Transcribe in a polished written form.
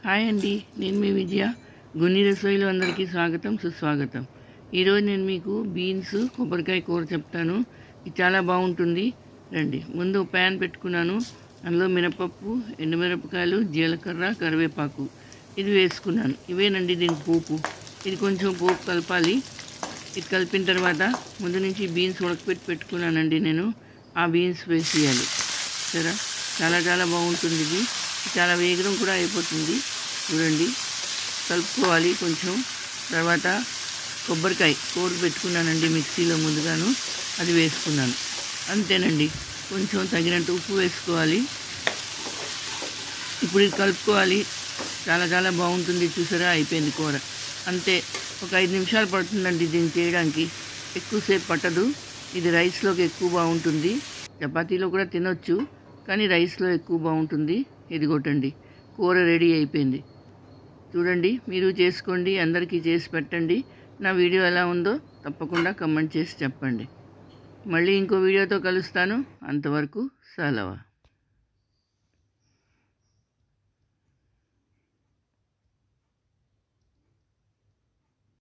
Hi అండి, నేను మీ విజయ. గున్ని రసోయిలో అందరికీ స్వాగతం, సుస్వాగతం. ఈరోజు నేను మీకు బీన్స్ కొబ్బరికాయ కూర చెప్తాను. ఇది చాలా బాగుంటుంది. రండి. ముందు ప్యాన్ పెట్టుకున్నాను. అందులో మినపప్పు, ఎండుమిరపకాయలు, జీలకర్ర, కరివేపాకు ఇది వేసుకున్నాను. ఇవేనండి దీని పోపు. ఇది కొంచెం పోపు కలపాలి. ఇది కలిపిన తర్వాత ముందు నుంచి బీన్స్ ఉడకపెట్టి పెట్టుకున్నానండి నేను. ఆ బీన్స్ వేసేయాలి. సరే, చాలా చాలా బాగుంటుంది. ఇది చాలా వేగం కూడా అయిపోతుంది. చూడండి, కలుపుకోవాలి కొంచెం. తర్వాత కొబ్బరికాయ కూర పెట్టుకున్నానండి మిక్సీలో ముందుగాను, అది వేసుకున్నాను. అంతేనండి. కొంచెం తగినంత ఉప్పు వేసుకోవాలి. ఇప్పుడు ఇది కలుపుకోవాలి. చాలా చాలా బాగుంటుంది. చూసారా, అయిపోయింది కూర. అంతే, ఒక 5 నిమిషాలు పడుతుందండి దీన్ని చేయడానికి. ఎక్కువసేపు పట్టదు. ఇది రైస్లోకి ఎక్కువ బాగుంటుంది. చపాతీలో కూడా తినొచ్చు, కానీ రైస్లో ఎక్కువ బాగుంటుంది. ఇది కొట్టండి, కూర రెడీ అయిపోయింది. చూడండి, మీరు చేసుకోండి, అందరికీ చేసి పెట్టండి. నా వీడియో ఎలా ఉందో తప్పకుండా కమెంట్ చేసి చెప్పండి. మళ్ళీ ఇంకో వీడియోతో కలుస్తాను. అంతవరకు సెలవు.